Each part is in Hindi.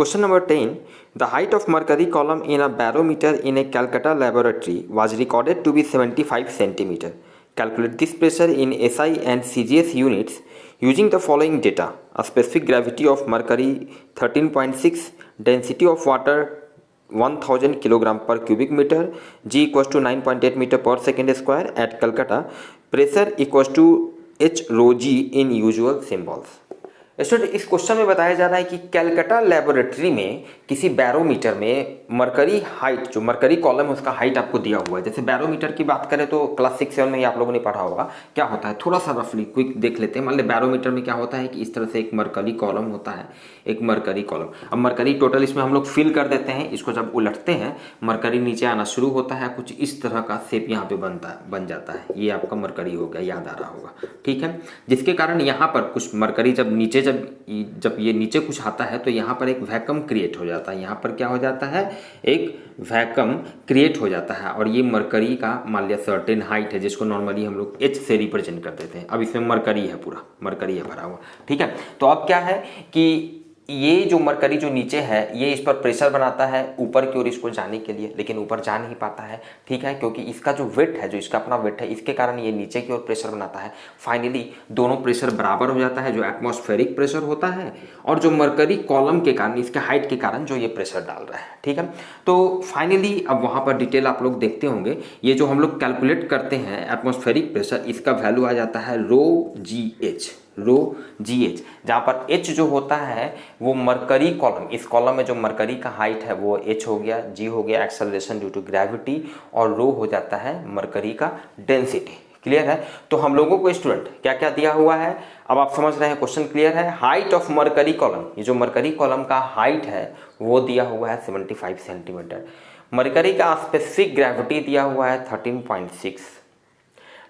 Question number 10. The height of mercury column in a barometer in a Calcutta laboratory was recorded to be 75 centimeter. Calculate this pressure in SI and CGS units using the following data. A specific gravity of mercury 13.6, density of water 1000 kg per cubic meter, G equals to 9.8 meter per second square at Calcutta, pressure equals to H rho G in usual symbols. Student इस क्वेश्चन में बताया जा रहा है कि कैलकाटा लेबोरेटरी में किसी बैरोमीटर में मरकरी हाइट, जो मरकरी कॉलम है उसका हाइट आपको दिया हुआ है। जैसे बैरोमीटर की बात करें तो क्लास 6-7 में ही आप लोगों ने पढ़ा होगा क्या होता है, थोड़ा सा रफली क्विक देख लेते हैं। मान लो बैरोमीटर में क्या होता है कि इस तरह से एक मरकरी कॉलम होता है, एक मरकरी कॉलम। अब मरकरी टोटल इसमें हम लोग फिल कर देते हैं, इसको जब उलटते हैं मरकरी नीचे आना शुरू होता है, कुछ इस तरह का शेप यहाँ पे बन जाता है। ये आपका मरकरी हो गया, याद आ रहा होगा, ठीक है। जिसके कारण यहाँ पर कुछ मरकरी जब ये नीचे कुछ आता है तो यहाँ पर एक वैक्यूम क्रिएट हो जाता है। यहाँ पर क्या हो जाता है, एक वैक्यूम क्रिएट हो जाता है और ये मरकरी का मान लिया सर्टेन हाइट है, जिसको नॉर्मली हम लोग H से रिप्रेजेंट कर देते हैं। अब इसमें मरकरी है, पूरा मरकरी है भरा हुआ, ठीक है। तो अब क्या है कि ये जो मरकरी जो नीचे है ये इस पर प्रेशर बनाता है ऊपर की ओर इसको जाने के लिए, लेकिन ऊपर जा नहीं पाता है, ठीक है, क्योंकि इसका जो वेट है, जो इसका अपना वेट है, इसके कारण ये नीचे की ओर प्रेशर बनाता है। फाइनली दोनों प्रेशर बराबर हो जाता है, जो एटमॉस्फेरिक प्रेशर होता है और जो मरकरी कॉलम के कारण, इसके हाइट के कारण जो ये प्रेशर डाल रहा है, ठीक है। तो फाइनली अब वहाँ पर डिटेल आप लोग देखते होंगे। ये जो हम लोग कैलकुलेट करते हैं एटमॉस्फेरिक प्रेशर, इसका वैल्यू आ जाता है रो जी एच, जहाँ पर H जो होता है वो मरकरी कॉलम, इस कॉलम में जो मरकरी का हाइट है वो H हो गया, G हो गया एक्सेलरेशन ड्यू टू ग्रेविटी, और रो हो जाता है मरकरी का डेंसिटी। क्लियर है। तो हम लोगों को स्टूडेंट क्या क्या दिया हुआ है, अब आप समझ रहे हैं, क्वेश्चन क्लियर है। हाइट ऑफ मरकरी कॉलम, ये जो मरकरी कॉलम का हाइट है वो दिया हुआ है 75 सेंटीमीटर। मरकरी का स्पेसिफिक ग्रेविटी दिया हुआ है 13.6,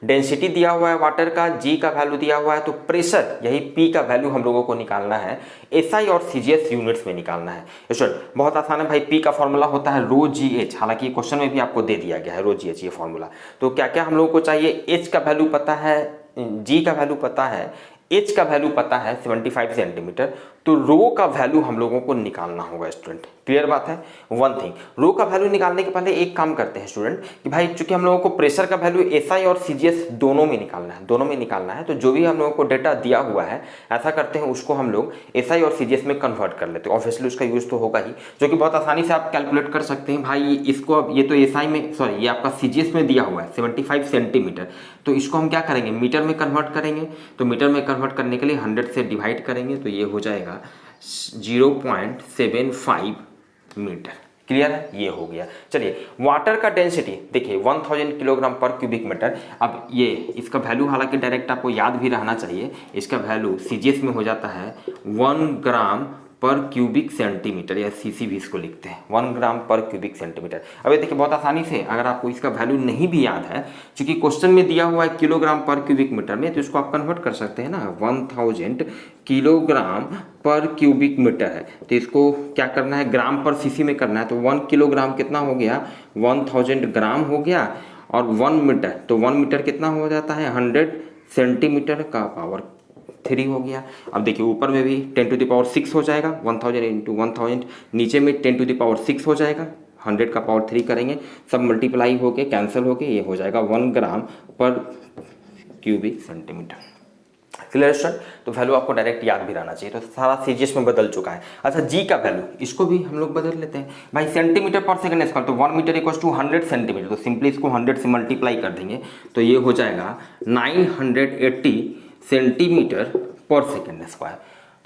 डेंसिटी दिया हुआ है वाटर का, G का वैल्यू दिया हुआ है, तो प्रेशर यही P का वैल्यू हम लोगों को निकालना है, SI और CGS यूनिट्स में निकालना है। स्टूडेंट बहुत आसान है भाई, P का फॉर्मूला होता है रो जी एच, हालांकि ये क्वेश्चन में भी आपको दे दिया गया है रो जी एच ये फॉर्मूला। तो क्या क्या हम लोगों को चाहिए, H का वैल्यू पता है, G का वैल्यू पता है, H का वैल्यू पता है 75 सेंटीमीटर, तो रो का वैल्यू हम लोगों को निकालना होगा स्टूडेंट। क्लियर बात है। वन थिंग, रो का वैल्यू निकालने के पहले एक काम करते हैं स्टूडेंट कि भाई चूंकि हम लोगों को प्रेशर का वैल्यू SI और CGS दोनों में निकालना है, तो जो भी हम लोगों को डेटा दिया हुआ है ऐसा करते हैं उसको हम लोग SI और CGS में कन्वर्ट कर लेते हैं। ऑब्वियसली उसका यूज तो होगा ही, जो कि बहुत आसानी से आप कैलकुलेट कर सकते हैं। भाई इसको अब ये तो SI में, सॉरी ये आपका CGS में दिया हुआ है 75 सेंटीमीटर, तो इसको हम क्या करेंगे, मीटर में कन्वर्ट करेंगे। तो मीटर में कन्वर्ट करने के लिए 100 से डिवाइड करेंगे, तो ये हो जाएगा 0.75 मीटर। क्लियर है, ये हो गया। चलिए वाटर का डेंसिटी देखिए 1000 किलोग्राम पर क्यूबिक मीटर। अब ये इसका वैल्यू हालांकि डायरेक्ट आपको याद भी रहना चाहिए, इसका वैल्यू CGS में हो जाता है 1 ग्राम पर क्यूबिक सेंटीमीटर, या CC भी इसको लिखते हैं 1 ग्राम पर क्यूबिक सेंटीमीटर। अब ये देखिए बहुत आसानी से, अगर आपको इसका वैल्यू नहीं भी याद है, क्योंकि क्वेश्चन में दिया हुआ है किलोग्राम पर क्यूबिक मीटर में, तो इसको आप कन्वर्ट कर सकते हैं ना, 1000 किलोग्राम पर क्यूबिक मीटर है, तो इसको क्या करना है, ग्राम पर CC में करना है। तो 1 किलोग्राम कितना हो गया, 1000 ग्राम हो गया, और 1 मीटर, तो 1 मीटर कितना हो जाता है, 100 सेंटीमीटर का पावर 3 हो गया। अब देखिए ऊपर में भी 10⁶ हो जाएगा, 1000 इंटू 1000, नीचे में 10⁶ हो जाएगा, 100 का पावर 3 करेंगे, सब मल्टीप्लाई होके कैंसिल होके ये हो जाएगा 1 ग्राम पर क्यूबिक सेंटीमीटर। Clear student. तो वैल्यू आपको डायरेक्ट याद भी रहना चाहिए। तो सारा CGS में बदल चुका है। अच्छा G का वैल्यू, इसको भी हम लोग बदल लेते हैं भाई, सेंटीमीटर पर सेकंड स्क्वायर, तो 1 मीटर इक्वल्स टू 100 सेंटीमीटर, तो सिंपली इसको 100 से मल्टीप्लाई कर देंगे, तो ये हो जाएगा 980 सेंटीमीटर पर सेकंड स्क्वायर।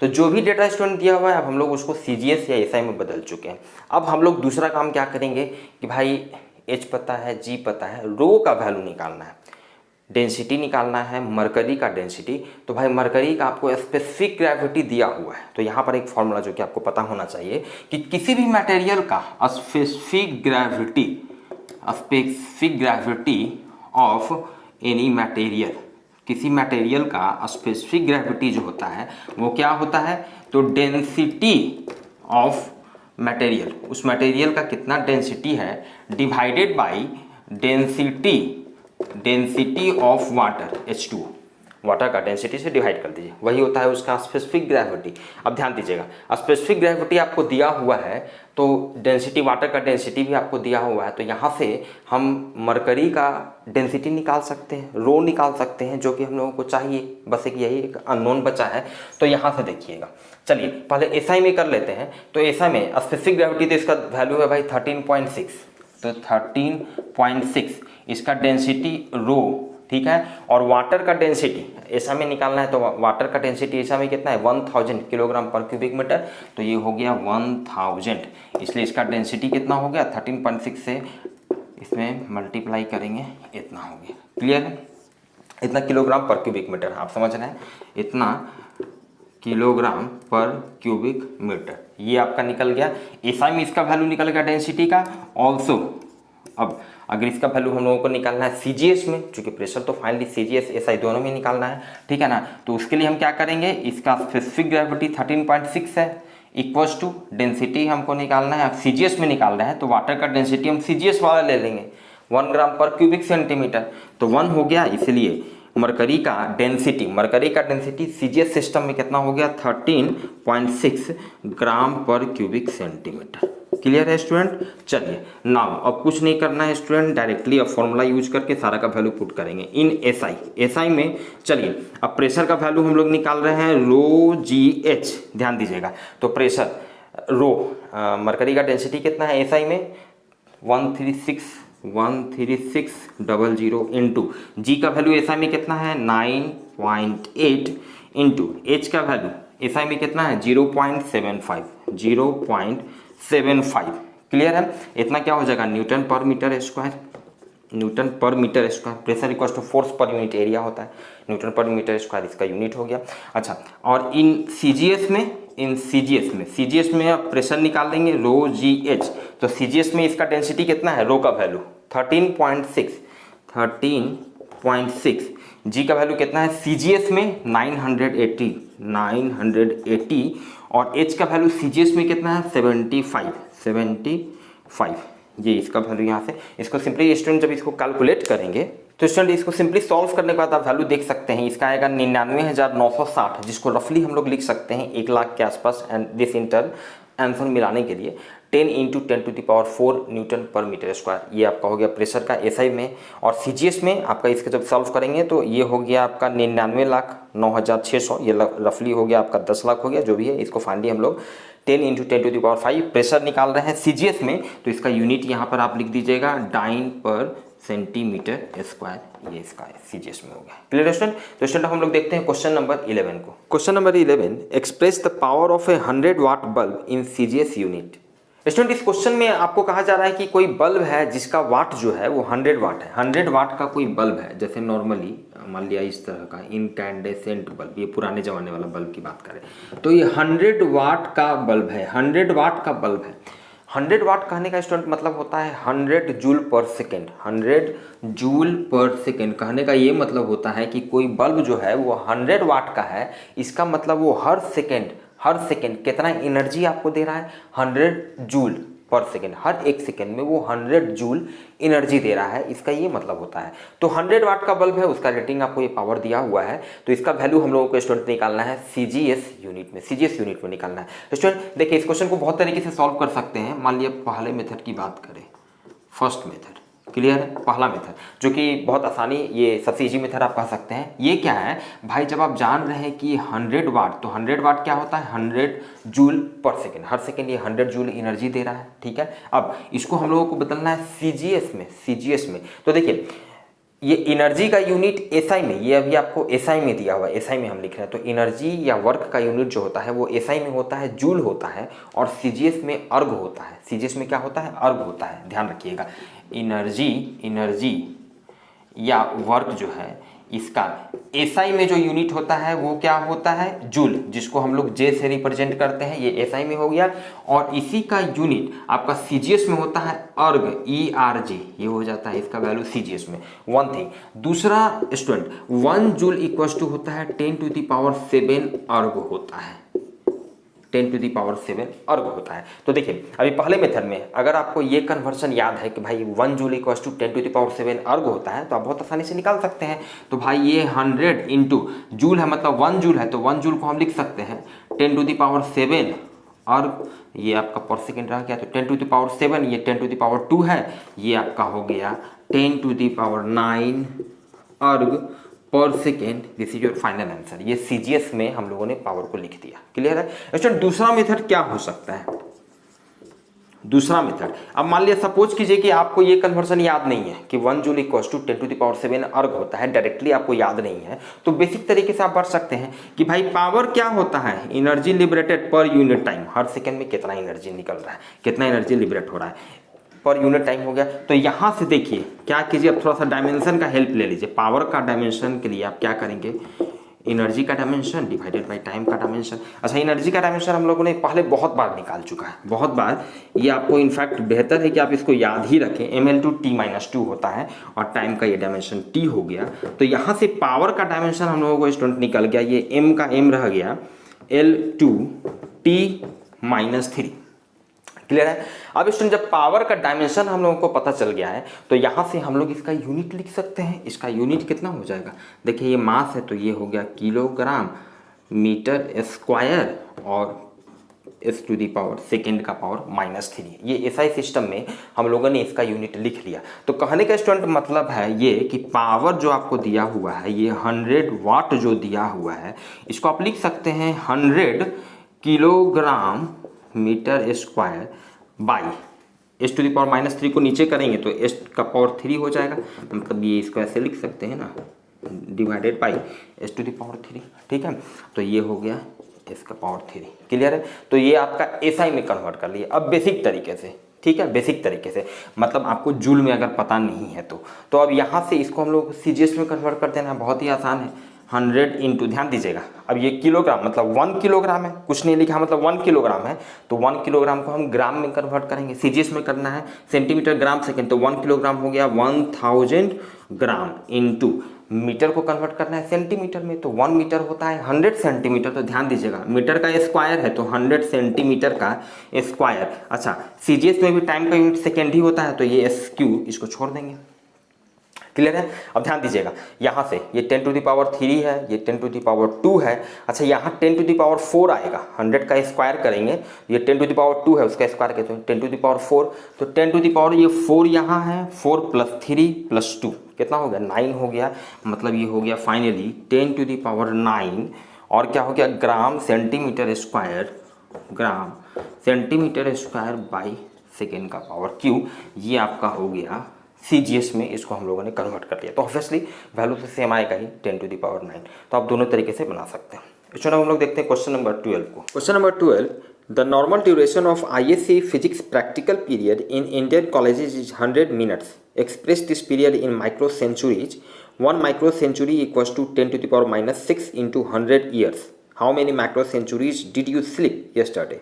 तो जो भी डेटा स्टूडेंट दिया हुआ है अब हम लोग उसको CGS या SI में बदल चुके हैं। अब हम लोग दूसरा काम क्या करेंगे कि भाई H पता है, G पता है, रो का वैल्यू निकालना है, डेंसिटी निकालना है, मरकरी का डेंसिटी। तो भाई मरकरी का आपको स्पेसिफिक ग्रेविटी दिया हुआ है, तो यहाँ पर एक फॉर्मूला जो कि आपको पता होना चाहिए कि किसी भी मटेरियल का specific gravity of any material, किसी मटेरियल का स्पेसिफिक ग्रेविटी जो होता है वो क्या होता है, तो डेंसिटी ऑफ मटेरियल, उस मटेरियल का कितना डेंसिटी है divided by density of water H2, water का डेंसिटी से डिवाइड कर दीजिए, वही होता है उसका स्पेसिफिक ग्रेविटी। अब ध्यान दीजिएगा, स्पेसिफिक ग्रेविटी आपको दिया हुआ है तो डेंसिटी, वाटर का डेंसिटी भी आपको दिया हुआ है, तो यहाँ से हम मरकरी का डेंसिटी निकाल सकते हैं, रो निकाल सकते हैं, जो कि हम लोगों को चाहिए। बस एक यही एक अननोन बचा है, तो यहाँ से देखिएगा। चलिए पहले एसआई में कर लेते हैं। तो एसआई में स्पेसिफिक ग्रेविटी तो इसका वैल्यू है भाई 13.6, तो 13.6 इसका डेंसिटी रो, ठीक है। और वाटर का डेंसिटी ऐसा में निकालना है, तो वाटर का डेंसिटी ऐसा में कितना है 1000 किलोग्राम पर क्यूबिक मीटर, तो ये हो गया 1000, इसलिए इसका डेंसिटी कितना हो गया 13.6 से इसमें मल्टीप्लाई करेंगे, इतना हो गया। क्लियर है, इतना किलोग्राम पर क्यूबिक मीटर, आप समझ रहे हैं, इतना किलोग्राम पर क्यूबिक मीटर, ये आपका निकल गया। एसआई में इसका वैल्यू निकल गया डेंसिटी का ऑल्सो। अब अगर इसका वैल्यू हम लोगों को निकालना है सीजीएस में, चूंकि प्रेशर तो फाइनली सीजीएस एसआई दोनों में निकालना है, ठीक है ना, तो उसके लिए हम क्या करेंगे, इसका स्पेसिफिक ग्रेविटी 13.6 है, इक्वल्स टू डेंसिटी हमको निकालना है, अब सीजीएस में निकालना है तो वाटर का डेंसिटी हम सीजीएस वाला ले लेंगे 1 ग्राम पर क्यूबिक सेंटीमीटर, तो 1 हो गया। इसलिए मरकरी का डेंसिटी सीजीएस सिस्टम में कितना हो गया 13.6 ग्राम पर क्यूबिक सेंटीमीटर। क्लियर है स्टूडेंट। चलिए नाउ अब कुछ नहीं करना है स्टूडेंट, डायरेक्टली अब फॉर्मूला यूज करके सारा का वैल्यू पुट करेंगे इन एसआई में। चलिए अब प्रेशर का वैल्यू हम लोग निकाल रहे हैं रो जी एच, ध्यान दीजिएगा। तो प्रेशर रो मरकरी का डेंसिटी कितना है एसआई में 13600 इंटू जी का वैल्यू एसआई में कितना है 9.8 इंटू एच का वैल्यू एसआई में कितना है 0.75। क्लियर है, इतना क्या हो जाएगा newton per metre square, pressure equal to force per unit area होता है, न्यूटन पर मीटर स्क्वायर इसका यूनिट हो गया। अच्छा, और इन सीजीएस में अब प्रेशर निकाल देंगे रो जी एच, तो सीजीएस में इसका डेंसिटी कितना है, रो का वैल्यू 13.6, जी का वैल्यू कितना है सीजीएस में 980, और एच का वैल्यू सीजीएस में कितना है 75। ये इसका वैल्यू यहाँ से, इसको सिंपली स्टूडेंट जब इसको कैलकुलेट करेंगे तो स्टूडेंट इसको सिंपली सॉल्व करने के बाद आप वैल्यू देख सकते हैं, इसका आएगा 99,960, जिसको रफली हम लोग लिख सकते हैं 1 लाख के आसपास। एंड दिस इंटर आंसर मिलाने के लिए 10 × 10⁴ न्यूटन पर मीटर स्क्वायर, ये आपका हो गया प्रेशर का एसआई में। और सीजीएस में आपका इसका जब सॉल्व करेंगे तो ये हो गया आपका 99,09,600, ये रफली हो गया आपका 10 लाख हो गया, जो भी है। इसको फाइनली हम लोग 10 × 10⁵ प्रेशर निकाल रहे हैं सीजीएस में, तो इसका यूनिट यहाँ पर आप लिख दीजिएगा डाइन पर सेंटीमीटर स्क्वायर, ये इसका सीजीएस में हो गया। Clear student. तो स्टूडेंट हम लोग देखते हैं क्वेश्चन नंबर 11 को। Question number 11, express the power of a 100 watt bulb in CGS unit. Student इस क्वेश्चन में आपको कहा जा रहा है कि कोई बल्ब है जिसका वाट जो है वो 100 वाट है। 100 वाट का कोई बल्ब है, जैसे नॉर्मली मान लिया इस तरह का इनकैंडेसेंट बल्ब, ये पुराने जमाने वाला बल्ब की बात करें तो ये 100 वाट का बल्ब है, 100 वाट का बल्ब है। 100 वाट कहने का स्टूडेंट मतलब होता है 100 जूल पर सेकेंड। 100 जूल पर सेकेंड कहने का ये मतलब होता है कि कोई बल्ब जो है वो 100 वाट का है, इसका मतलब वो हर सेकेंड कितना एनर्जी आपको दे रहा है 100 जूल पर सेकेंड, हर एक सेकेंड में वो 100 जूल एनर्जी दे रहा है, इसका ये मतलब होता है। तो 100 वाट का बल्ब है, उसका रेटिंग आपको ये पावर दिया हुआ है, तो इसका वैल्यू हम लोगों को स्टूडेंट निकालना है सीजीएस यूनिट में निकालना है। स्टूडेंट देखिए इस क्वेश्चन को बहुत तरीके से सॉल्व कर सकते हैं। मान लिया पहले मेथड की बात करें, फर्स्ट मेथड, क्लियर है, पहला मेथड जो कि बहुत आसानी, ये सबसे इजी मेथड आप कह सकते हैं। ये क्या है भाई, जब आप जान रहे हैं कि 100 वाट, तो 100 वाट क्या होता है 100 जूल पर सेकेंड, हर सेकेंड ये 100 जूल एनर्जी दे रहा है, ठीक है। अब इसको हम लोगों को बदलना है सीजीएस में। तो देखिए ये एनर्जी का यूनिट एसआई में, ये अभी आपको एसआई में दिया हुआ है, एसआई में हम लिख रहे हैं, तो एनर्जी या वर्क का यूनिट जो होता है वो एसआई में होता है, जूल होता है, और सीजीएस में अर्ग होता है। सीजीएस में क्या होता है, अर्ग होता है, ध्यान रखिएगा। एनर्जी या वर्क जो है इसका एसआई में जो यूनिट होता है वो क्या होता है, जूल, जिसको हम लोग जे से रिप्रेजेंट करते हैं, ये एसआई में हो गया। और इसी का यूनिट आपका सीजीएस में होता है अर्ग, ERG, ये हो जाता है इसका वैल्यू सीजीएस में। वन थिंग, दूसरा स्टूडेंट 1 जूल इक्वल टू होता है 10⁷ अर्ग होता है, 10⁻⁷ अर्ग होता है। तो देखिए अभी पहले मेथड में अगर आपको ये कन्वर्शन याद है कि भाई 1 जूल इक्वल टू 10⁻⁷ अर्ग होता है तो आप बहुत आसानी से निकाल सकते हैं। तो भाई ये 100 इंटू जूल है, मतलब 1 जूल है, तो 1 जूल को हम लिख सकते हैं 10⁻⁷ अर्ग, ये आपका पर सेकेंड रह गया। तो 10⁻⁷, ये 10⁻2 है, ये आपका हो गया 10⁹ अर्ग पर second. This is your final answer. ये सीजीएस में हम लोगों ने पावर को लिख दिया। क्लियर है? स्टूडेंट दूसरा मेथड क्या हो सकता है? दूसरा मेथड, अब मान लिया सपोज कीजिए कि आपको ये कन्वर्जन याद नहीं है कि 1 जूल इक्वल टू 10⁻⁷ अर्ग होता है, डायरेक्टली आपको याद नहीं है, तो बेसिक तरीके से आप बढ़ सकते हैं कि भाई पावर क्या होता है, energy liberated per unit time, हर सेकेंड में कितना एनर्जी निकल रहा है, कितना एनर्जी लिबरेट हो रहा है पर यूनिट टाइम हो गया। तो यहाँ से देखिए क्या कीजिए, अब थोड़ा सा डायमेंशन का हेल्प ले लीजिए। पावर का डायमेंशन के लिए आप क्या करेंगे, एनर्जी का डायमेंशन डिवाइडेड बाय टाइम का डायमेंशन। अच्छा, एनर्जी का डायमेंशन हम लोगों ने पहले बहुत बार निकाल चुका है, बहुत बार। ये आपको इनफैक्ट बेहतर है कि आप इसको याद ही रखें, ml/t-2 होता है और टाइम का ये डायमेंशन t हो गया। तो यहाँ से पावर का डायमेंशन हम लोगों को स्टूडेंट निकल गया, ये m का m रह गया L2t-3। क्लियर है? अब स्टूडेंट जब पावर का डायमेंशन हम लोगों को पता चल गया है तो यहाँ से हम लोग इसका यूनिट लिख सकते हैं। इसका यूनिट कितना हो जाएगा, देखिए ये मास है तो ये हो गया किलोग्राम मीटर स्क्वायर और s⁻² का पावर -3। ये एसआई सिस्टम में हम लोगों ने इसका यूनिट लिख लिया। तो कहने का स्टूडेंट मतलब है ये कि पावर जो आपको दिया हुआ है, ये 100 वाट जो दिया हुआ है, इसको आप लिख सकते हैं 100 kilogram metre square by s⁻³ को नीचे करेंगे तो s का पावर 3 हो जाएगा, मतलब ये इसको ऐसे लिख सकते हैं ना, डिवाइडेड बाई s⁻3। ठीक है, तो ये हो गया s का पावर 3। क्लियर है? तो ये आपका एसआई में कन्वर्ट कर लिए। अब बेसिक तरीके से, ठीक है, बेसिक तरीके से, मतलब आपको जूल में अगर पता नहीं है तो अब यहाँ से इसको हम लोग सीजीएस में कन्वर्ट कर देना है, बहुत ही आसान है। 100 इंटू, ध्यान दीजिएगा, अब ये किलोग्राम मतलब 1 किलोग्राम है, कुछ नहीं लिखा, मतलब 1 किलोग्राम है, तो 1 किलोग्राम को हम ग्राम में कन्वर्ट करेंगे। सीजीएस में करना है सेंटीमीटर ग्राम सेकेंड, तो 1 किलोग्राम हो गया 1000 ग्राम, इंटू मीटर को कन्वर्ट करना है सेंटीमीटर में, तो 1 मीटर होता है 100 सेंटीमीटर। तो ध्यान दीजिएगा, मीटर का स्क्वायर है तो 100 सेंटीमीटर का स्क्वायर। अच्छा, सीजीएस में भी टाइम का यूनिट सेकेंड ही होता है, तो ये SQ इसको छोड़ देंगे। क्लियर है? अब ध्यान दीजिएगा, यहाँ से ये 10⁻³ है, ये 10⁻² है। अच्छा, यहाँ 10⁻4 आएगा, 100 का स्क्वायर करेंगे, ये 10⁻2 है, उसका स्क्वायर कहते हैं 10⁻4। तो 10⁻, ये 4 यहाँ है, 4 + 3 + 2 कितना हो गया, 9 हो गया। मतलब ये हो गया फाइनली 10⁹ और क्या हो गया, gram centimetre square, gram centimetre square by second का पावर क्यू। ये आपका हो गया सीजीएस में, इसको हम लोगों ने कन्वर्ट कर लिया। तो ऑब्वियसली वैल्यू से सेम आएगा ही 10⁹ तो आप दोनों तरीके से बना सकते हैं। इसमें हम लोग देखते हैं क्वेश्चन नंबर 12 को। Question number 12, the normal duration of ISC physics practical period in Indian colleges is 100 minutes. Express this period in micro centuries. 1 micro century equals to 10⁻⁶ into 100 years. How many micro centuries did you sleep yesterday?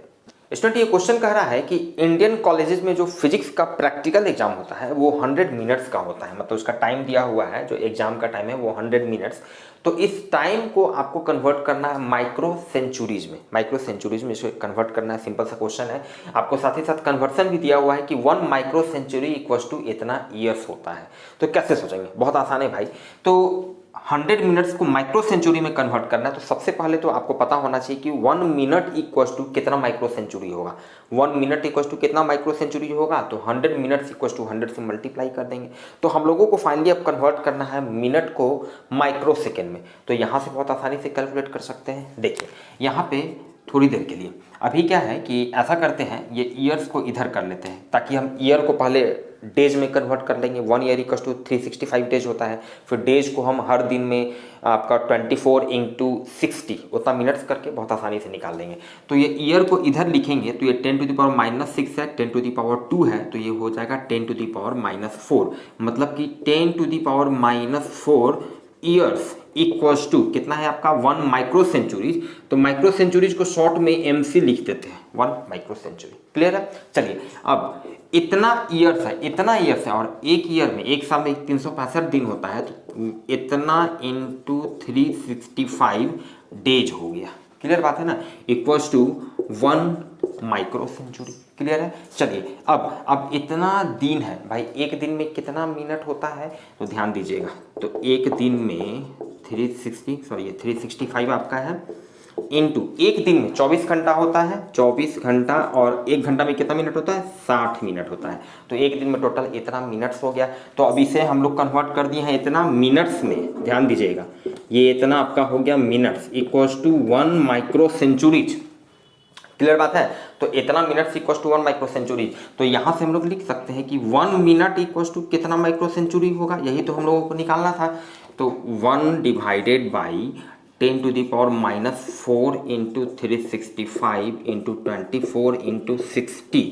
Student ये क्वेश्चन कह रहा है कि इंडियन कॉलेजेस में जो फिजिक्स का प्रैक्टिकल एग्जाम होता है वो 100 मिनट्स का होता है, मतलब उसका टाइम दिया हुआ है, जो एग्जाम का टाइम है वो 100 मिनट्स। तो इस टाइम को आपको कन्वर्ट करना है माइक्रो सेंचुरीज में, माइक्रो सेंचुरीज में इसको कन्वर्ट करना है। सिंपल सा क्वेश्चन है, आपको साथ ही साथ कन्वर्सन भी दिया हुआ है कि 1 माइक्रो सेंचुरी इक्वल्स टू इतना ईयर्स होता है। तो कैसे सोचेंगे, बहुत आसान है भाई। तो 100 मिनट्स को माइक्रो सेंचुरी में कन्वर्ट करना है, तो सबसे पहले तो आपको पता होना चाहिए कि 1 मिनट इक्वल्स टू कितना माइक्रो सेंचुरी होगा। 1 मिनट इक्वल्स टू कितना माइक्रो सेंचुरी होगा, तो 100 मिनट्स इक्वल्स टू 100 से मल्टीप्लाई कर देंगे। तो हम लोगों को फाइनली अब कन्वर्ट करना है मिनट को माइक्रो सेकेंड में, तो यहाँ से बहुत आसानी से कैलकुलेट कर सकते हैं। देखिए यहाँ पे थोड़ी देर के लिए अभी क्या है कि ऐसा करते हैं, ये ईयर्स को इधर कर लेते हैं ताकि हम ईयर को पहले डेज में कन्वर्ट कर लेंगे। 1 ईयर इक्वल्स टू 365 डेज होता है, फिर डेज को हम हर दिन में आपका 24 × 60 उतना मिनट्स करके बहुत आसानी से निकाल लेंगे। तो ये ईयर को इधर लिखेंगे तो ये 10⁻⁻6 है, 10⁻2 है, तो ये हो जाएगा 10⁻⁻4, मतलब कि 10⁻⁻4 ईयर्स इक्वल्स टू कितना है आपका 1 माइक्रो सेंचुरीज। तो माइक्रो सेंचुरीज को शॉर्ट में MC लिख देते हैं, 1 माइक्रो सेंचुरी। क्लियर है? चलिए, अब इतना ईयर्स है, इतना ईयर्स है, और एक ईयर में, एक साल में 365 दिन होता है, तो इतना इंटू 365 डेज हो गया। क्लियर बात है ना, equals to 1 micro century. Clear है। चलिए अब इतना दिन है भाई, एक दिन में कितना मिनट होता है तो ध्यान दीजिएगा। तो एक दिन में 365 आपका है, इनटू एक दिन में 24 घंटा होता है, 24 घंटा और एक घंटा में कितना मिनट होता है, 60 मिनट होता है। तो एक दिन में टोटल इतना मिनट्स हो गया। तो अब इसे हम लोग कन्वर्ट कर दिए हैं इतना मिनट्स में, ध्यान दीजिएगा, ये इतना आपका हो गया minutes equals to 1 micro centuries. Clear बात है। तो इतना minutes equals to 1 micro century. तो यहाँ से हम लोग लिख सकते हैं कि 1 मिनट इक्वल्स टू कितना माइक्रो सेंचुरी होगा, यही तो हम लोगों को निकालना था। तो 1 divided by 10 to the power -4 into 365 into 24 into 60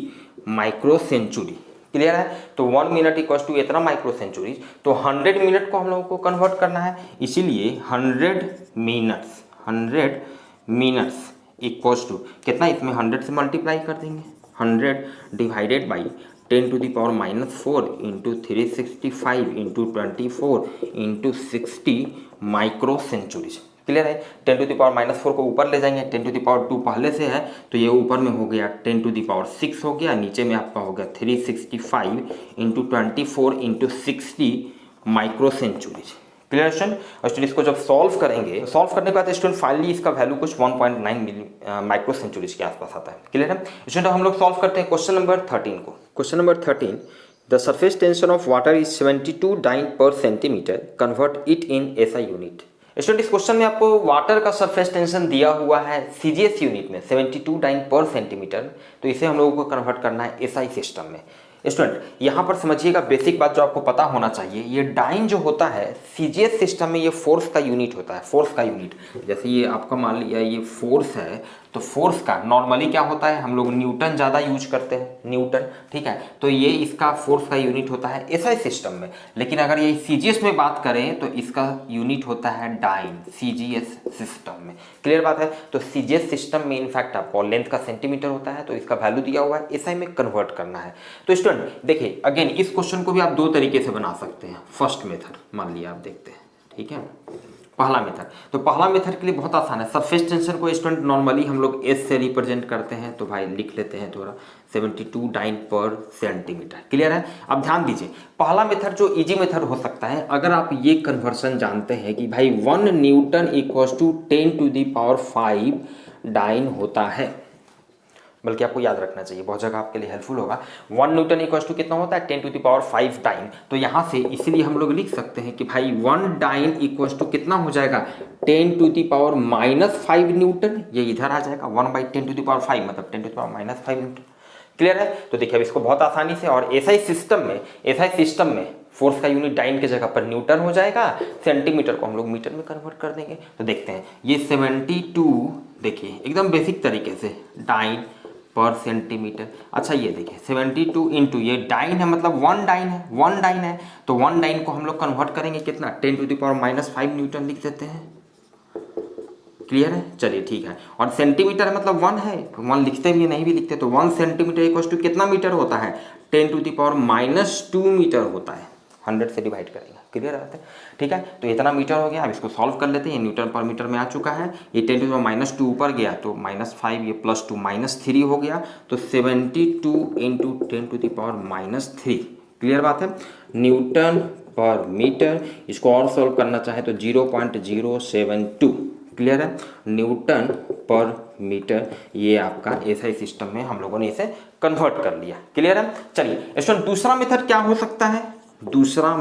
micro century. Clear है। तो 1 मिनट इक्वल्स टू इतना माइक्रो सेंचुरी। तो 100 मिनट को हम लोगों को कन्वर्ट करना है, इसीलिए 100 मिनट्स इक्वल्स टू कितना, इसमें 100 से मल्टीप्लाई कर देंगे, 100 divided by 10 to the power -4 into 365 into 24 into 60 micro centuries. Clear है। 10 टू द पावर -4 को ऊपर ले जाएंगे, 10 टू द पावर 2 पहले से है तो ये ऊपर में हो गया 10 टू द पावर 6 हो गया, नीचे में आपका हो गया 365 into 24 into 60 micro centuries. Clear student. और स्टूडेंट इसको जब सॉल्व करेंगे, सॉल्व करने के बाद स्टूडेंट फाइनली इसका वैल्यू कुछ 1.9 माइक्रो सेंचुरीज के आसपास आता है। क्लियर है स्टूडेंट। हम लोग सॉल्व करते हैं क्वेश्चन नंबर 13 को। Question number 13, the surface tension of water is 72 dyne per centimetre, convert it in SI unit. Student इस क्वेश्चन में आपको वाटर का सरफेस टेंशन दिया हुआ है सीजीएस यूनिट में 72 डाइन पर सेंटीमीटर, तो इसे हम लोगों को कन्वर्ट करना है एसआई सिस्टम में। स्टूडेंट यहाँ पर समझिएगा बेसिक बात जो आपको पता होना चाहिए, ये डाइन जो होता है सीजीएस सिस्टम में ये फोर्स का यूनिट होता है, फोर्स का यूनिट। जैसे ये आपका मान लिया ये फोर्स है, तो फोर्स का नॉर्मली क्या होता है, हम लोग न्यूटन ज़्यादा यूज करते हैं, न्यूटन, ठीक है। तो ये इसका फोर्स का यूनिट होता है एसआई सिस्टम में। लेकिन अगर ये सीजीएस में बात करें तो इसका यूनिट होता है डाइन, सीजीएस सिस्टम में। क्लियर बात है। तो सीजीएस सिस्टम में इनफैक्ट आपको लेंथ का सेंटीमीटर होता है, तो इसका वैल्यू दिया हुआ है, एसआई में कन्वर्ट करना है। तो स्टूडेंट देखिए अगेन इस क्वेश्चन को भी आप दो तरीके से बना सकते हैं। फर्स्ट मेथड मान लिया आप देखते हैं, ठीक है। पहला मेथड, तो पहला मेथड के लिए बहुत आसान है। सरफेस टेंशन को स्टूडेंट नॉर्मली हम लोग एस से रिप्रेजेंट करते हैं, तो भाई लिख लेते हैं थोड़ा 72 डाइन पर सेंटीमीटर। क्लियर है। अब ध्यान दीजिए पहला मेथड जो इजी मेथड हो सकता है, अगर आप ये कन्वर्सन जानते हैं कि भाई 1 newton equals to 10 to the power 5 dyne होता है, बल्कि आपको याद रखना चाहिए, बहुत जगह आपके लिए हेल्पफुल होगा। 1 न्यूटन इक्वल्स टू कितना होता है, 10 टू द पावर 5 डाइन। तो यहाँ से इसीलिए हम लोग लिख सकते हैं कि भाई 1 डाइन इक्वल्स टू कितना हो जाएगा, 10 टू द पावर -5 न्यूटन। ये इधर आ जाएगा 1/10 टू द पावर 5, मतलब 10 to the power -5 newton. Clear है। तो देखिए अब इसको बहुत आसानी से, और एसआई सिस्टम में फोर्स का यूनिट डाइन के जगह पर न्यूटन हो जाएगा, सेंटीमीटर को हम लोग मीटर में कन्वर्ट कर देंगे। तो देखते हैं ये 72, देखिए एकदम बेसिक तरीके से डाइन पर सेंटीमीटर। अच्छा ये देखिए 72 इंटू ये डाइन है, मतलब 1 डाइन है, तो 1 डाइन को हम लोग कन्वर्ट करेंगे कितना, 10 टू द पावर -5 न्यूटन लिख देते हैं। क्लियर है। चलिए ठीक है। और सेंटीमीटर है मतलब 1 है, 1 लिखते भी नहीं भी लिखते, तो 1 सेंटीमीटर इक्वल्स टू कितना मीटर होता है, 10 टू द पावर -2 मीटर होता है। 100 से डिवाइड करेंगे। क्लियर है। ठीक है। तो इतना मीटर हो गया। अब इसको सॉल्व कर लेते हैं। ये न्यूटन पर मीटर में आ चुका है। ये 10 टू द पावर -2 ऊपर गया तो -5, ये +2 -3 हो गया। तो 72 into 10 to the power -3। Clear बात है। Newton per metre. इसको और सॉल्व करना चाहे तो 0.072। क्लियर है। न्यूटन पर मीटर, ये आपका एसआई सिस्टम में हम लोगों ने इसे कन्वर्ट कर लिया। क्लियर है। चलिए स्टूडेंट दूसरा मेथड क्या हो सकता है, दूसरा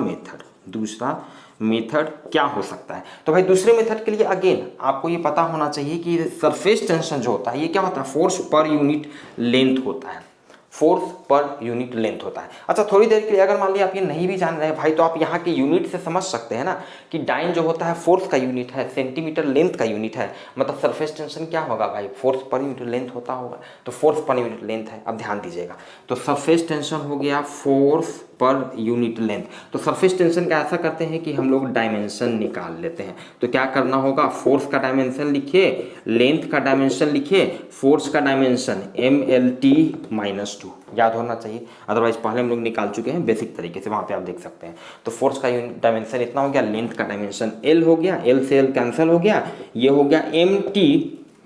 मेथड क्या हो सकता है। तो भाई दूसरे मेथड के लिए अगेन आपको ये पता होना चाहिए कि सरफेस टेंशन जो होता है ये क्या होता है, फोर्स पर यूनिट लेंथ होता है, फोर्स पर यूनिट लेंथ होता है। अच्छा थोड़ी देर के लिए अगर मान लिया आप ये नहीं भी जान रहे हैं भाई, तो आप यहाँ के यूनिट से समझ सकते हैं ना कि डाइन जो होता है फोर्स का यूनिट है, सेंटीमीटर लेंथ का यूनिट है, मतलब सरफेस टेंशन क्या होगा भाई, फोर्स पर यूनिट लेंथ होता होगा, तो फोर्स पर यूनिट लेंथ है। अब ध्यान दीजिएगा, तो सरफेस टेंशन हो गया फोर्स पर यूनिट लेंथ। तो सरफेस टेंशन का ऐसा करते हैं कि हम लोग डायमेंशन निकाल लेते हैं। तो क्या करना होगा, फोर्स का डायमेंशन लिखिए, लेंथ का डायमेंशन लिखिए, फोर्स का डायमेंशन MLT-2 याद होना चाहिए, अदरवाइज पहले हम लोग निकाल चुके हैं बेसिक तरीके से, वहाँ पे आप देख सकते हैं। तो फोर्स का डायमेंशन इतना हो गया, लेंथ का डायमेंशन L हो गया, L से L कैंसिल हो गया, ये हो गया MT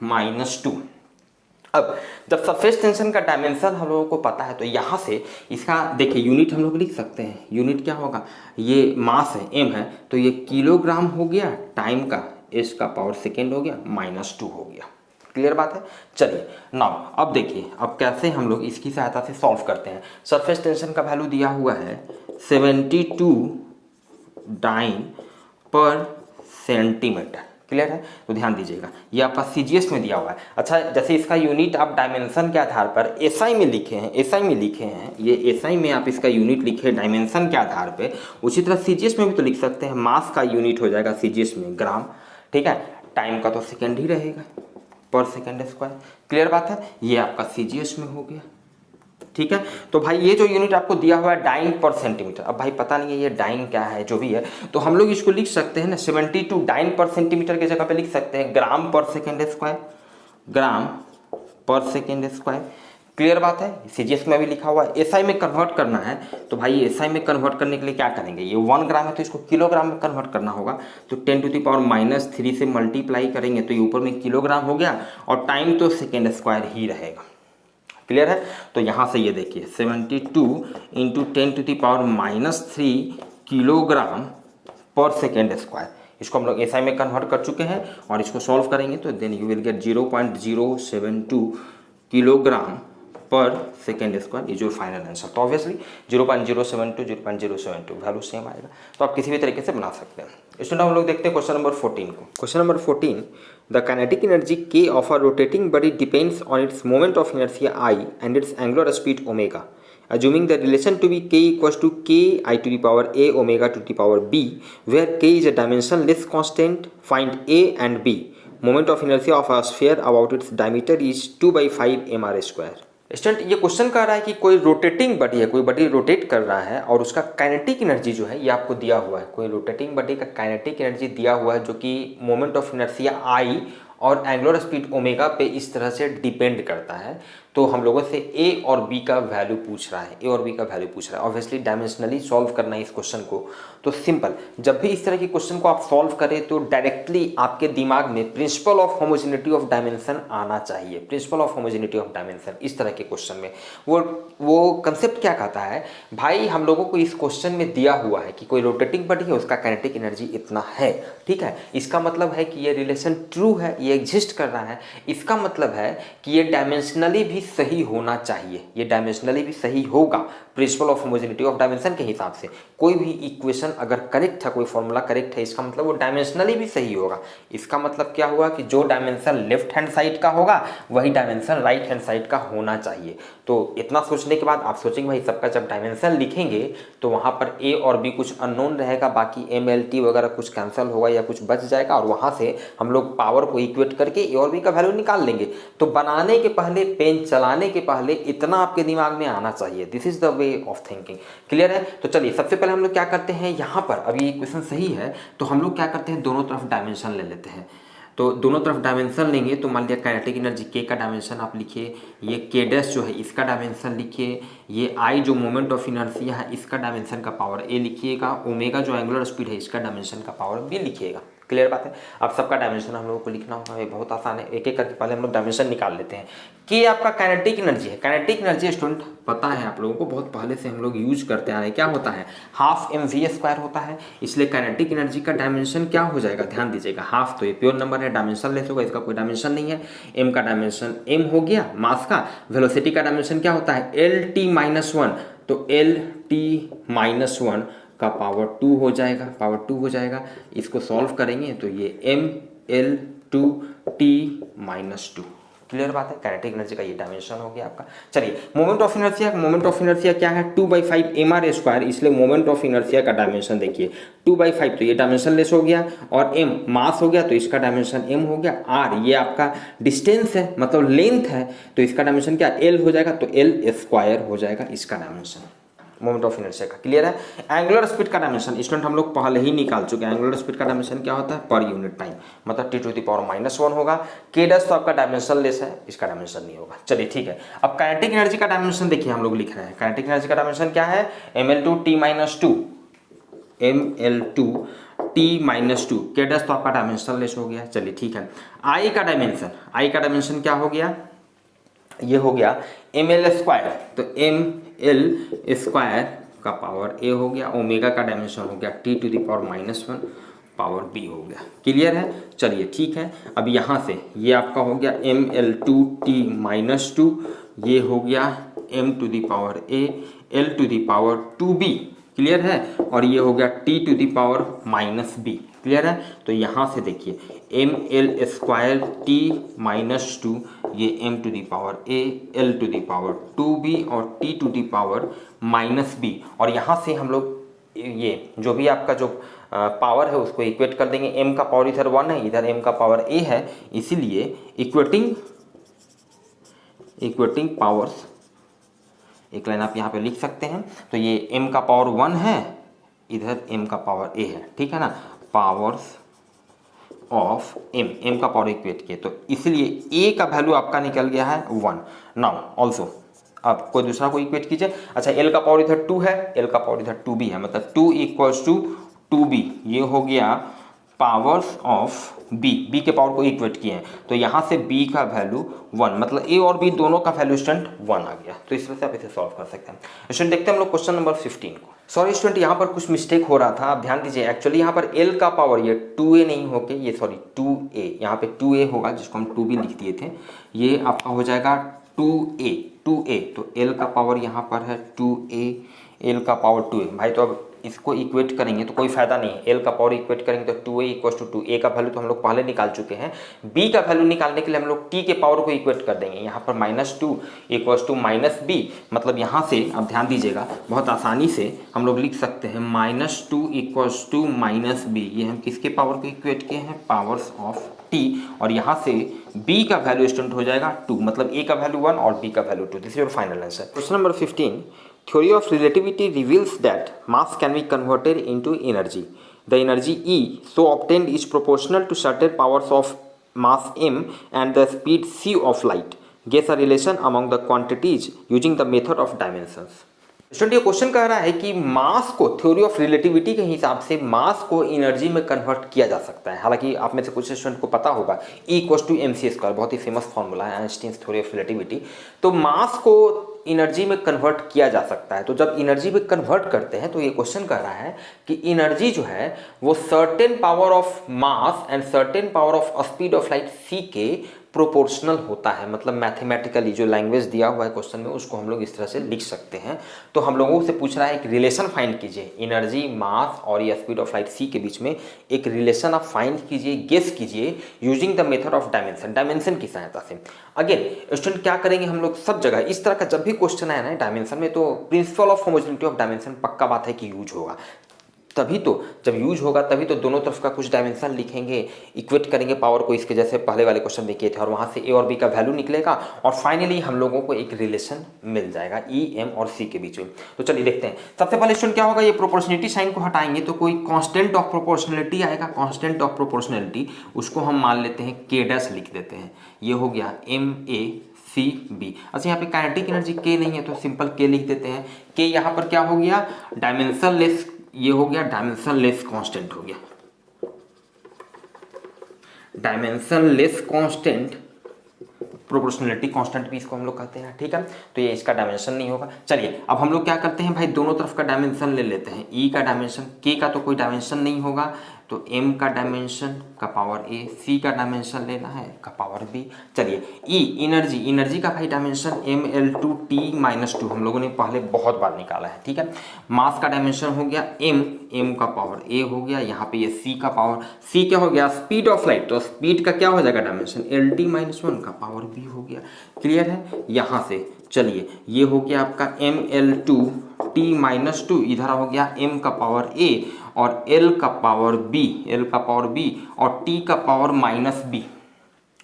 -2। अब जब सरफेस टेंशन का डायमेंशन हम लोगों को पता है तो यहाँ से इसका देखिए यूनिट हम लोग लिख सकते हैं। यूनिट क्या होगा, ये मास है m है तो ये किलोग्राम हो गया, टाइम का s का पावर सेकेंड हो गया, -2 हो गया। क्लियर बात है। चलिए नाउ अब देखिए अब कैसे हम लोग इसकी सहायता से सॉल्व करते हैं। सरफेस टेंशन का वैल्यू दिया हुआ है 72 डाइन पर सेंटीमीटर। क्लियर है, तो ध्यान दीजिएगा ये आपका सीजीएस में दिया हुआ है। अच्छा, जैसे इसका यूनिट आप डायमेंशन के आधार पर एसआई में लिखे हैं, ये एसआई में आप इसका यूनिट लिखे डायमेंशन के आधार पे, उसी तरह सीजीएस में भी तो लिख सकते हैं। मास का यूनिट हो जाएगा सीजीएस में ग्राम, ठीक है। टाइम का तो सेकेंड ही रहेगा, पर सेकेंड स्क्वायर। क्लियर बात है, ये आपका सीजीएस में हो गया, ठीक है। तो भाई ये जो यूनिट आपको दिया हुआ है डाइन पर सेंटीमीटर, अब भाई पता नहीं है ये डाइन क्या है, जो भी है तो हम लोग इसको लिख सकते हैं ना 72 डाइन पर सेंटीमीटर की जगह पे लिख सकते हैं ग्राम पर सेकेंड स्क्वायर, ग्राम पर सेकेंड स्क्वायर। क्लियर बात है, सीजीएस में भी लिखा हुआ है। एसआई में कन्वर्ट करना है तो भाई एसआई में कन्वर्ट करने के लिए क्या करेंगे, ये 1 ग्राम है तो इसको किलोग्राम में कन्वर्ट करना होगा, तो 10⁻³ से मल्टीप्लाई करेंगे तो ये ऊपर में किलोग्राम हो गया और टाइम तो सेकेंड स्क्वायर ही रहेगा। क्लियर है, तो यहाँ से ये देखिए 72 × 10⁻³ किलोग्राम पर सेकेंड स्क्वायर, इसको हम लोग एसआई में कन्वर्ट कर चुके हैं और इसको सॉल्व करेंगे तो then you will get 0.072 kilogram per second square, ये जो फाइनल आंसर। तो ऑब्वियसली 0.072 वैल्यू सेम आएगा, तो आप किसी भी तरीके से बना सकते हैं। स्टूडेंट हम लोग देखते हैं क्वेश्चन नंबर 14 को। Question number 14, the kinetic energy K of a rotating body depends on its moment of inertia I and its angular speed omega. Assuming the relation to be K equals to Ki to the power A omega to the power B, where K is a dimensionless constant, find A and B. Moment of inertia of a sphere about its diameter is 2/5 mr square. Student ये क्वेश्चन कह रहा है कि कोई रोटेटिंग बडी है, कोई बडी रोटेट कर रहा है और उसका काइनेटिक एनर्जी जो है ये आपको दिया हुआ है। कोई रोटेटिंग बडी का काइनेटिक एनर्जी दिया हुआ है जो कि मोमेंट ऑफ इनर्शिया आई और एंगुलर स्पीड ओमेगा पे इस तरह से डिपेंड करता है। तो हम लोगों से ए और बी का वैल्यू पूछ रहा है, ऑब्वियसली डायमेंशनली सॉल्व करना है इस क्वेश्चन को। तो सिंपल, जब भी इस तरह के क्वेश्चन को आप सॉल्व करें तो डायरेक्टली आपके दिमाग में principle of homogeneity of dimension आना चाहिए। Principle of homogeneity of dimension इस तरह के क्वेश्चन में वो कंसेप्ट क्या कहता है, भाई हम लोगों को इस क्वेश्चन में दिया हुआ है कि कोई रोटेटिंग बॉडी है, उसका काइनेटिक एनर्जी इतना है, ठीक है। इसका मतलब है कि ये रिलेशन ट्रू है, ये एग्जिस्ट कर रहा है। इसका मतलब है कि ये डायमेंशनली भी सही होना चाहिए, ये डायमेंशनली भी सही होगा principle of homogeneity of dimension के हिसाब से। कोई भी इक्वेशन अगर करेक्ट है, कोई फॉर्मूला करेक्ट है, इसका मतलब वो डायमेंशनली भी सही होगा। इसका मतलब क्या हुआ कि जो डायमेंशन लेफ्ट हैंड साइड का होगा वही डायमेंशन राइट हैंड साइड का होना चाहिए। तो इतना सोचने के बाद आप सोचेंगे भाई सबका जब डायमेंशन लिखेंगे तो वहाँ पर ए और बी कुछ अननोन रहेगा, बाकी एम एल टी वगैरह कुछ कैंसिल होगा या कुछ बच जाएगा और वहाँ से हम लोग पावर को इक्वेट करके ए और बी का वैल्यू निकाल लेंगे। तो बनाने के पहले, पेन चलाने के पहले इतना आपके दिमाग में आना चाहिए। This is the way of thinking. Clear है। तो चलिए सबसे पहले हम लोग क्या करते हैं, यहाँ पर अभी क्वेश्चन सही है तो हम लोग क्या करते हैं, दोनों तरफ डायमेंशन ले लेते हैं। तो दोनों तरफ डायमेंशन लेंगे तो मान लिया काइनेटिक एनर्जी के का डायमेंशन आप लिखिए, ये के डैश जो है इसका डायमेंशन लिखिए, ये आई जो मोमेंट ऑफ इनर्शिया है इसका डायमेंशन का पावर ए लिखिएगा, ओमेगा जो एंगुलर स्पीड है इसका डायमेंशन का पावर बी लिखिएगा। क्लियर बात है। अब सबका डायमेंशन हम लोगों को लिखना होगा, ये बहुत आसान है। एक एक करके पहले हम लोग डायमेंशन निकाल लेते हैं। के आपका काइनेटिक एनर्जी है। काइनेटिक एनर्जी स्टूडेंट पता है आप लोगों को, बहुत पहले से हम लोग यूज करते आ रहे हैं। क्या होता है, हाफ mv² होता है। इसलिए काइनेटिक एनर्जी का डायमेंशन क्या हो जाएगा, ध्यान दीजिएगा, हाफ तो ये प्योर नंबर है, डायमेंशन लेस होगा, इसका कोई डायमेंशन नहीं है। एम का डायमेंशन एम हो गया मास का। वेलोसिटी का डायमेंशन क्या होता है, LT-1, तो LT-1 का पावर 2 हो जाएगा, पावर 2 हो जाएगा। इसको सॉल्व करेंगे तो ये ML2T-2। क्लियर बात है। काइनेटिक एनर्जी का ये डायमेंशन हो गया आपका। चलिए मोमेंट ऑफ इनर्शिया क्या है, 2/5 mr², इसलिए मोमेंट ऑफ इनर्शिया का डायमेंशन देखिए 2/5, तो ये डायमेंशन लेस हो गया, और m मास हो गया तो इसका डायमेंशन m हो गया, r ये आपका डिस्टेंस है मतलब लेंथ है तो इसका डायमेंशन क्या l हो जाएगा, तो l² हो जाएगा इसका डायमेंशन मोमेंट ऑफ इनर्शिया का। क्लियर है। एंगुलर स्पीड का डायमेंशन स्टूडेंट हम लोग पहले ही निकाल चुके हैं। एंगुलर स्पीड का डायमेंशन क्या होता है, पर यूनिट टाइम, मतलब T⁻⁻1 होगा। के डैश तो आपका डायमेंशन लेस है, इसका डायमेंशन नहीं होगा। चलिए ठीक है। अब काइनेटिक एनर्जी का डायमेंशन देखिए हम लोग लिख रहे हैं। काइनेटिक एनर्जी का डायमेंशन क्या है, ML2T-2, ML2 T minus to, के डैश तो आपका डायमेंशन लेस हो गया। चलिए ठीक है, आई का डायमेंशन क्या हो गया, ये हो गया एम एल स्क्वायर, तो एम एल स्क्वायर का पावर ए हो गया, ओमेगा का डायमेंशन हो गया T to the power -1 power B हो गया। क्लियर है? चलिए ठीक है, अब यहाँ से ये आपका हो गया M L two T minus two, ये हो गया M to the power A L to the power 2b। Clear है? और ये हो गया T to the power -b। Clear है? तो यहाँ से देखिए M L square T minus two, ये M to the power A L to the power 2b और T to the power -b। और यहाँ से हम लोग ये जो भी आपका जो पावर है उसको इक्वेट कर देंगे। m का पावर इधर 1 है, इधर m का पावर a है, इसीलिए इक्वेटिंग पावर्स एक लाइन आप यहाँ पे लिख सकते हैं। तो ये m का पावर 1 है, इधर m का पावर a है, ठीक है ना, पावर्स ऑफ m का पावर इक्वेट किए, तो इसलिए a का वैल्यू आपका निकल गया है 1। नाउ ऑल्सो अब कोई दूसरा को इक्वेट कीजिए। अच्छा, l का पावर इधर 2 है, l का पावर इधर 2b है, मतलब 2 इक्वल्स टू 2b, ये हो गया पावर्स ऑफ b के पावर को इक्वेट किए हैं, तो यहाँ से b का वैल्यू 1, मतलब a और b दोनों का वैल्यू स्टूडेंट 1 आ गया। तो इस तरह से आप इसे सॉल्व कर सकते हैं। स्टूडेंट देखते हैं हम लोग क्वेश्चन नंबर 15 को। सॉरी स्टूडेंट, यहाँ पर कुछ मिस्टेक हो रहा था, आप ध्यान दीजिए। एक्चुअली यहाँ पर l का पावर ये 2a नहीं होके ये 2a, यहाँ पे 2a होगा जिसको हम 2b लिख दिए थे, ये आपका हो जाएगा 2a। तो l का पावर यहाँ पर है 2a, l का पावर 2a। भाई तो अब इसको इक्वेट करेंगे तो कोई फायदा नहीं है, l का पावर इक्वेट करेंगे तो 2a इक्वल्स टू 2, a का वैल्यू तो हम लोग पहले निकाल चुके हैं। b का वैल्यू निकालने के लिए हम लोग t के पावर को इक्वेट कर देंगे, यहाँ पर -2 इक्वल्स टू -b, मतलब यहाँ से अब ध्यान दीजिएगा बहुत आसानी से हम लोग लिख सकते हैं -2 इक्वल्स टू -b, ये हम किसके पावर को इक्वेट किए हैं, पावर्स ऑफ t, और यहाँ से b का वैल्यू स्टूडेंट हो जाएगा 2, मतलब a का वैल्यू 1 और b का value 2। This is your final answer. Question number 15, theory of relativity reveals that mass can be converted into energy. The energy E so obtained is proportional to certain powers of mass m and the speed c of light. Guess a relation among the quantities using the method of dimensions. Student ये क्वेश्चन कह रहा है कि मास को थ्योरी ऑफ रिलेटिविटी के हिसाब से मास को एनर्जी में कन्वर्ट किया जा सकता है। हालांकि आप में से कुछ स्टूडेंट को पता होगा E इक्वल्स टू mc², बहुत ही फेमस फॉर्मूला है आइंस्टीन्स थ्योरी ऑफ रिलेटिविटी। तो मास को एनर्जी में कन्वर्ट किया जा सकता है। तो जब एनर्जी में कन्वर्ट करते हैं तो ये क्वेश्चन कह रहा है कि एनर्जी जो है वो certain power of mass and certain power of speed of light c के प्रोपोर्शनल होता है। मतलब मैथमेटिकली जो लैंग्वेज दिया हुआ है क्वेश्चन में उसको हम लोग इस तरह से लिख सकते हैं। तो हम लोगों से पूछ रहा है एक रिलेशन फाइंड कीजिए, एनर्जी मास और ये स्पीड ऑफ लाइट c के बीच में एक रिलेशन आप फाइंड कीजिए, गेस कीजिए using the method of dimension की सहायता से। अगेन स्टूडेंट क्या करेंगे हम लोग सब जगह इस तरह का जब भी क्वेश्चन आया ना डायमेंशन में, तो principle of homogeneity of dimension पक्का बात है कि यूज होगा। तभी तो जब यूज होगा तभी तो दोनों तरफ का कुछ डायमेंशन लिखेंगे, इक्वेट करेंगे पावर को इसके जैसे पहले वाले क्वेश्चन में किए थे, और वहाँ से ए और बी का वैल्यू निकलेगा और फाइनली हम लोगों को एक रिलेशन मिल जाएगा ई एम और सी के बीच में। तो चलिए देखते हैं। सबसे पहले स्टूडेंट क्या होगा, ये प्रोपोर्शनलिटी साइन को हटाएंगे तो कोई कांस्टेंट ऑफ प्रोपोर्शनलिटी आएगा। कांस्टेंट ऑफ प्रोपोर्शनलिटी उसको हम मान लेते हैं के डैश लिख देते हैं, ये हो गया एम ए सी बी। अच्छा यहाँ पे काइनेटिक एनर्जी के नहीं है तो सिंपल के लिख देते हैं। के यहाँ पर क्या हो गया, डायमेंशन लेस, ये हो गया डायमेंशन लेस कांस्टेंट हो गया, dimension less constant proportionality constant भी इसको हम लोग कहते हैं, ठीक है। तो ये इसका डायमेंशन नहीं होगा। चलिए अब हम लोग क्या करते हैं भाई, दोनों तरफ का डायमेंशन ले लेते हैं। ई का डायमेंशन, के का तो कोई डायमेंशन नहीं होगा तो एम का डायमेंशन का पावर ए, सी का डायमेंशन लेना है का पावर बी। चलिए ई एनर्जी का भाई dimension M L two T minus two हम लोगों ने पहले बहुत बार निकाला है, ठीक है। मास का डायमेंशन हो गया एम का पावर ए हो गया, यहाँ पे ये सी का पावर, सी क्या हो गया स्पीड ऑफ लाइट, तो स्पीड का क्या हो जाएगा dimension L T minus one का पावर बी हो गया। क्लियर है। यहाँ से चलिए ये हो गया आपका M L two T minus two, इधर हो गया एम का पावर ए और एल का पावर बी और टी का पावर माइनस बी।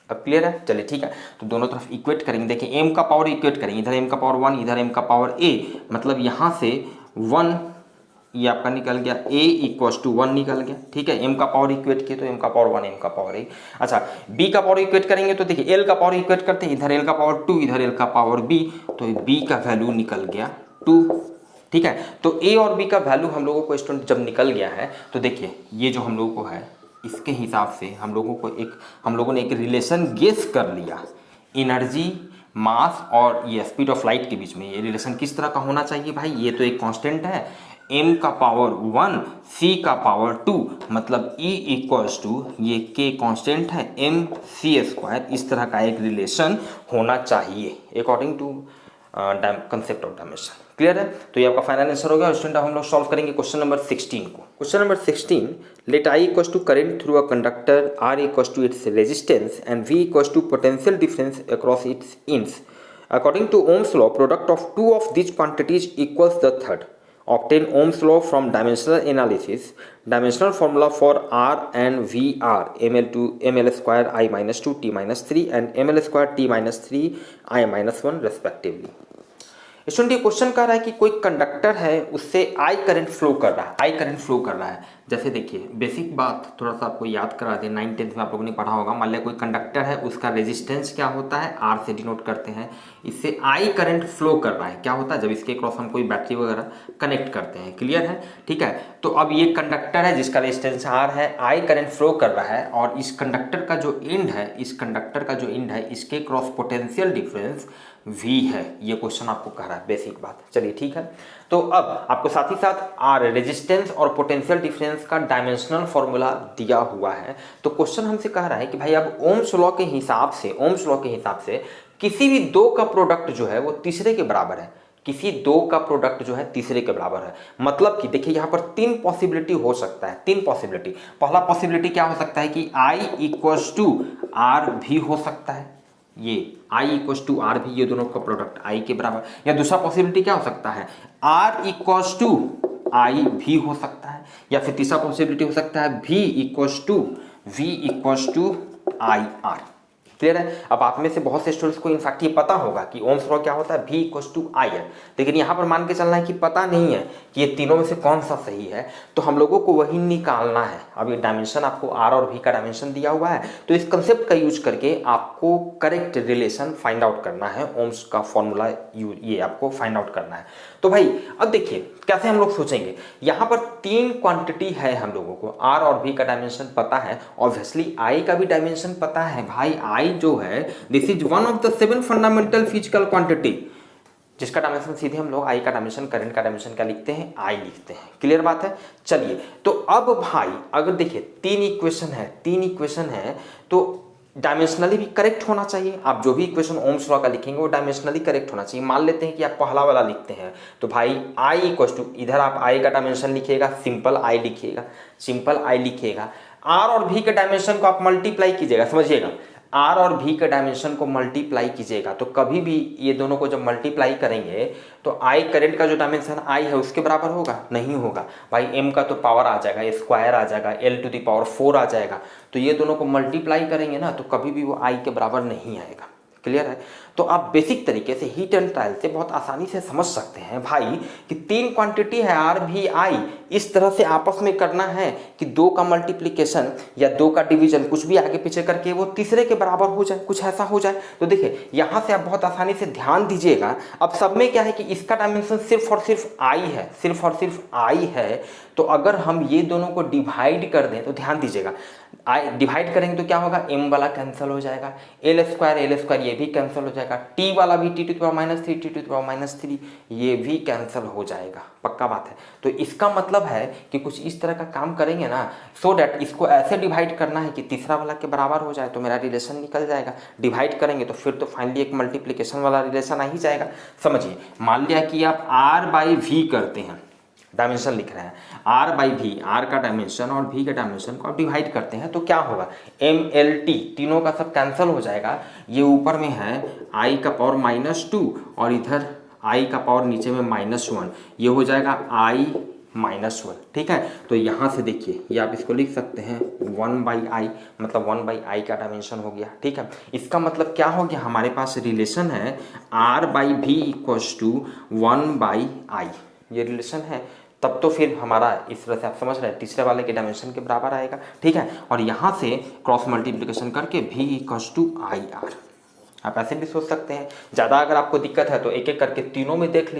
अब क्लियर है। चलिए ठीक है, तो दोनों तरफ इक्वेट करेंगे। देखिए एम का पावर इक्वेट करेंगे, इधर एम का पावर 1 इधर एम का पावर ए, मतलब यहाँ से 1 ये आपका निकल गया, a इक्वल्स टू 1 निकल गया, ठीक है। m का पावर इक्वेट किए तो m का पावर 1 m का पावर a। अच्छा b का पावर इक्वेट करेंगे तो देखिए l का पावर इक्वेट करते हैं, इधर l का पावर 2 इधर l का पावर b, तो b का वैल्यू निकल गया 2। ठीक है। तो ए और बी का वैल्यू हम लोगों को स्टूडेंट जब निकल गया है तो देखिए ये जो हम लोगों को है इसके हिसाब से हम लोगों ने एक रिलेशन गेस कर लिया एनर्जी, मास और ये स्पीड ऑफ लाइट के बीच में। ये रिलेशन किस तरह का होना चाहिए भाई, ये तो एक कांस्टेंट है, m का पावर 1 c का पावर 2 मतलब E इक्वल्स टू ये k कांस्टेंट है m c स्क्वायर, इस तरह का एक रिलेशन होना चाहिए according to concept of dimension. Clear है। तो ये आपका फाइनल आंसर हो गया। स्टूडेंट अब हम लोग सॉल्व करेंगे क्वेश्चन नंबर 16 को। Question number 16, let I equals to current through a conductor, R equals to its resistance and V equals to potential difference across its ends. According to Ohm's law, product of two of this quantities equals the third. Obtain Ohm's law from dimensional analysis. Dimensional formula for R and V are ml square I minus 2 t minus 3 and ml square t minus 3 I minus 1 respectively. Student ये क्वेश्चन कर रहा है कि कोई कंडक्टर है उससे आई करंट फ्लो कर रहा है। जैसे देखिए बेसिक बात थोड़ा सा आपको याद करा दें, 9th-10th में आप लोगों ने पढ़ा होगा। मान लिया कोई कंडक्टर है, उसका रेजिस्टेंस क्या होता है, आर से डिनोट करते हैं। इससे आई करंट फ्लो कर रहा है, क्या होता है जब इसके क्रॉस हम कोई बैटरी वगैरह कनेक्ट करते हैं। क्लियर है, ठीक है। तो अब ये कंडक्टर है जिसका रेजिस्टेंस आर है, आई करंट फ्लो कर रहा है और इस कंडक्टर का जो एंड है, इसके क्रॉस पोटेंशियल डिफरेंस V है। ये क्वेश्चन आपको कह रहा है बेसिक बात। चलिए ठीक है। तो अब आपको साथ ही साथ आर रेजिस्टेंस और पोटेंशियल डिफरेंस का डायमेंशनल फॉर्मूला दिया हुआ है। तो क्वेश्चन हमसे कह रहा है कि भाई अब ओम्स लॉ के हिसाब से किसी भी दो का प्रोडक्ट जो है वो तीसरे के बराबर है। किसी दो का प्रोडक्ट जो है तीसरे के बराबर है। मतलब कि देखिए यहाँ पर तीन पॉसिबिलिटी हो सकता है, तीन पॉसिबिलिटी। पहला पॉसिबिलिटी क्या हो सकता है कि I इक्वल्स टू आर भी हो सकता है, ये I इक्वल्स टू आर भी, ये दोनों का प्रोडक्ट I के बराबर। या दूसरा पॉसिबिलिटी क्या हो सकता है, R इक्वल्स टू I भी हो सकता है। या फिर तीसरा पॉसिबिलिटी हो सकता है V equals to I R। Clear है। अब आप में से बहुत से स्टूडेंट्स को इनफैक्ट ये पता होगा कि ओम्स लॉ क्या होता है, V इक्वल्स टू I है। लेकिन यहाँ पर मान के चलना है कि पता नहीं है कि ये तीनों में से कौन सा सही है, तो हम लोगों को वही निकालना है। अब ये डायमेंशन आपको R और V का डायमेंशन दिया हुआ है, तो इस कंसेप्ट का यूज करके आपको करेक्ट रिलेशन फाइंड आउट करना है। ओम्स का फॉर्मूला ये आपको फाइंड आउट करना है। तो भाई अब देखिए कैसे हम लोग सोचेंगे। यहाँ पर तीन क्वांटिटी है, हम लोगों को R और V का डायमेंशन पता है, ऑब्वियसली I का भी डायमेंशन पता है। भाई I जो है this is one of the 7 fundamental physical quantity, जिसका डायमेंशन सीधे हम लोग I का डायमेंशन, करंट का डायमेंशन क्या लिखते हैं, I लिखते हैं। क्लियर बात है। चलिए तो अब भाई अगर देखिए तीन इक्वेशन है तो डायमेंशनली भी करेक्ट होना चाहिए। आप जो भी इक्वेशन ओम्स लॉ का लिखेंगे वो डायमेंशनली करेक्ट होना चाहिए। मान लेते हैं कि आप पहला वाला लिखते हैं, तो भाई I इक्वल्स टू, इधर आप I का डायमेंशन लिखिएगा, सिंपल I लिखिएगा। R और V के डायमेंशन को आप मल्टीप्लाई कीजिएगा, समझिएगा, R और V के डायमेंशन को मल्टीप्लाई कीजिएगा। तो कभी भी ये दोनों को जब मल्टीप्लाई करेंगे तो I करंट का जो डायमेंशन I है उसके बराबर होगा, नहीं होगा। भाई M का तो पावर आ जाएगा, स्क्वायर आ जाएगा, L टू द पावर 4 आ जाएगा। तो ये दोनों को मल्टीप्लाई करेंगे ना तो कभी भी वो I के बराबर नहीं आएगा। क्लियर है। तो आप बेसिक तरीके से हीट एंड ट्रायल से बहुत आसानी से समझ सकते हैं भाई कि तीन क्वांटिटी है R V I, इस तरह से आपस में करना है कि दो का मल्टीप्लिकेशन या दो का डिवीजन कुछ भी आगे पीछे करके वो तीसरे के बराबर हो जाए, कुछ ऐसा हो जाए। तो देखिए यहाँ से आप बहुत आसानी से ध्यान दीजिएगा। अब सब में क्या है कि इसका डायमेंशन सिर्फ और सिर्फ I है। तो अगर हम ये दोनों को डिवाइड कर दें तो ध्यान दीजिएगा, डिवाइड करेंगे तो क्या होगा, m वाला कैंसिल हो जाएगा, l स्क्वायर ये भी कैंसिल हो जाएगा, t वाला भी t टू द पावर -3 ये भी कैंसिल हो जाएगा। पक्का बात है। तो इसका मतलब है कि कुछ इस तरह का काम करेंगे ना, सो डैट इसको ऐसे डिवाइड करना है कि तीसरा वाला के बराबर हो जाए, तो मेरा रिलेशन निकल जाएगा। डिवाइड करेंगे तो फिर तो फाइनली एक मल्टीप्लिकेशन वाला रिलेशन आ ही जाएगा। समझिए, मान लिया कि आप R बाई V करते हैं, डायमेंशन लिख रहे हैं, R बाई V, R का डायमेंशन और V के डायमेंशन को आप डिवाइड करते हैं तो क्या होगा, MLT, तीनों का सब कैंसिल हो जाएगा। ये ऊपर में है I का पावर -2 और इधर I का पावर नीचे में -1, ये हो जाएगा I -1। ठीक है। तो यहाँ से देखिए ये आप इसको लिख सकते हैं 1/I, मतलब 1/I का डायमेंशन हो गया। ठीक है। इसका मतलब क्या हो गया, हमारे पास रिलेशन है R by V equals to 1/I, ये रिलेशन है। तब तो फिर हमारा इस तरह से आप समझ रहे हैं तीसरे वाले के डायमेंशन के बराबर आएगा। ठीक है। और यहाँ से क्रॉस मल्टीप्लिकेशन करके V इक्वल्स टू IR। आप ऐसे भी सोच सकते हैं। ज़्यादा अगर आपको दिक्कत है तो एक एक करके तीनों में देख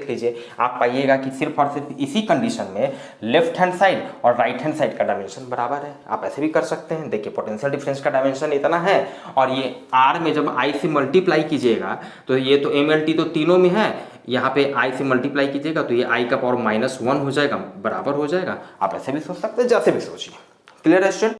लीजिए, आप पाइएगा कि सिर्फ और सिर्फ इसी कंडीशन में लेफ्ट हैंड साइड और राइट हैंड साइड का डायमेंशन बराबर है। आप ऐसे भी कर सकते हैं। देखिए पोटेंशियल डिफरेंस का डायमेंशन इतना है और ये आर में जब आई से मल्टीप्लाई कीजिएगा तो ये तो MLT तो तीनों में है, यहाँ पे आई से मल्टीप्लाई कीजिएगा तो ये आई का पावर -1 हो जाएगा, बराबर हो जाएगा। आप ऐसे भी सोच सकते हैं, जैसे भी सोचिए। क्लियर है स्टूडेंट?